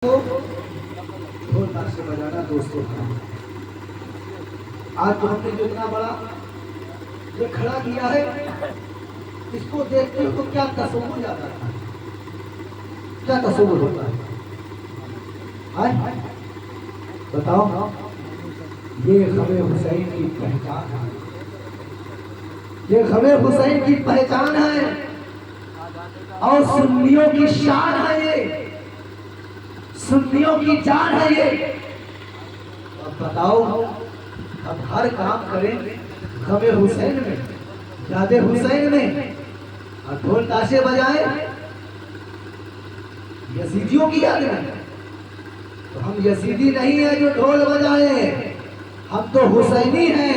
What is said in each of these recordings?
ढोल ताशे बजाना दोस्तों का आज तो हमने जो इतना बड़ा ये खड़ा किया है, इसको देखते हो तो क्या तसव्वुर आता है, क्या तसव्वुर होता है? बताओ, ये ग़मे हुसैन की पहचान है, ये ग़मे हुसैन की पहचान है और सुन्नियों की शान है, ये सुन्नियों की जान है ये। अब बताओ, अब हर काम करें ग़मे हुसैन में, याद हुसैन में, और ढोल ताशे बजाए यजीदियों की याद में। तो हम यजीदी नहीं है जो ढोल बजाए, हम तो हुसैनी हैं,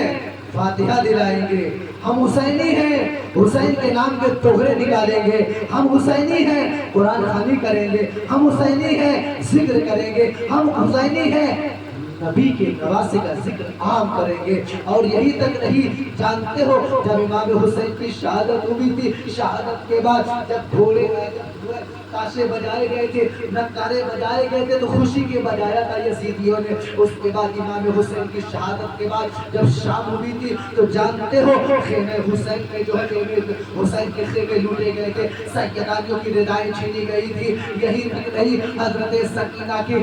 फातिहा दिलाएंगे। हम हुसैनी हैं, हुसैन के नाम के तोहरे निकालेंगे। हम हुसैनी हैं, कुरान खानी करेंगे। हम हुसैनी हैं, जिक्र करेंगे। हम हुसैनी हैं, नबी के नवासे का जिक्र आम करेंगे। और यही तक नहीं, जानते हो जब इमाम हुसैन की शहादत हुई थी, शहादत के बाद जब घोड़े ताशे बजाए गए थे, नगारे बजाए गए थे, तो खुशी के बजाया था यजीदियों ने। उसके बाद इमाम हुसैन की शहादत के बाद जब शाम हुई थी, तो जानते हो खेमे हुसैन में जो है खेमे हुसैन के खेमे लूटे गए थे, सैयदानियों की रिदाएं छीनी गई थी। यही तक नहीं, हजरत सकीना की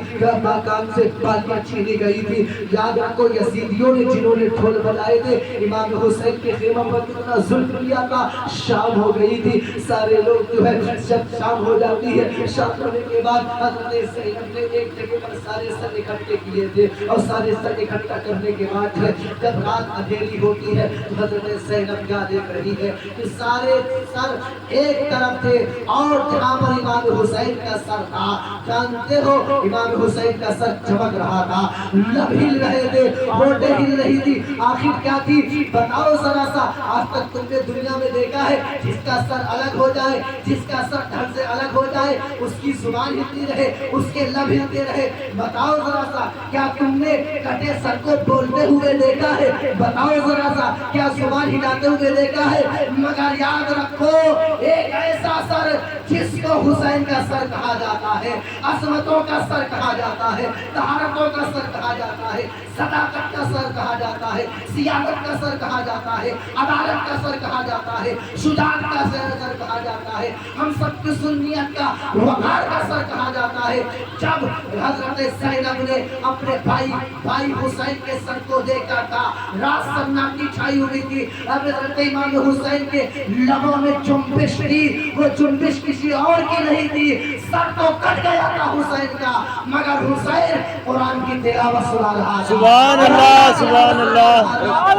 मकाम से बालियां छीनी गई थी। याद रखो, यजीदियों ने जिन्होंने ढोल बजाए थे, इमाम हुसैन के खेमे पर कितना जुल्म किया था। शाम हो गई थी, सारे लोग जो है जब शाम हो जाती है, शाम होने के बाद हज़रत ज़ैनब ने एक जगह पर सारे सर इकट्ठे किए थे, और सारे सर इकट्ठा करने के बाद जब रात अंधेरी होती है, तो हज़रत ज़ैनब क्या देख रही है कि सारे सर एक तरफ थे, और जहाँ पर इमाम हुसैन का सर था, जानते हो इमाम हुसैन का सर चमक रहा था, लब हिल रहे थे, होंठें हिल रही थी। आखिर क्या थी बताओ जरा सा। आज तक तुमने दुनिया में देखा है जिसका सर अलग हो जाए, जिसका सर ढंग से अलग हो जाए, उसकी जुबान हिलती रहे, उसके लब हिलते रहे? बताओ जरा सा, क्या तुमने कटे सर को बोलते हुए देखा है? बताओ जरा सा, क्या जुबान हिलाते हुए देखा है? मगर याद रखो, एक ऐसा सर जिसको हुसैन का सर कहा जाता है, असमतों का सर कहा जाता है, तहारतों का सर कहा जाता है, सदाकत का सर कहा जाता है, सियासत का सर कहा जाता है, अदालत का सर कहा जाता है, शुजाअत का सर कहा जाता है, हम सबकी सुन्नियत का वक़ार का सर कहा जाता है। जब हज़रत ज़ैनब ने अपने भाई हुसैन के सर को देखा था, रात सन्नाटी छाई हुई थी, हज़रत इमाम हुसैन के लबों में जुम्बिश थी, वो जुम्बिश किसी और की नहीं थी, सर तो कट गया था हुसैन का, मगर हुसैन कुरान की तिलावत सुना रहा था। सुभान अल्लाह, सुभान अल्लाह।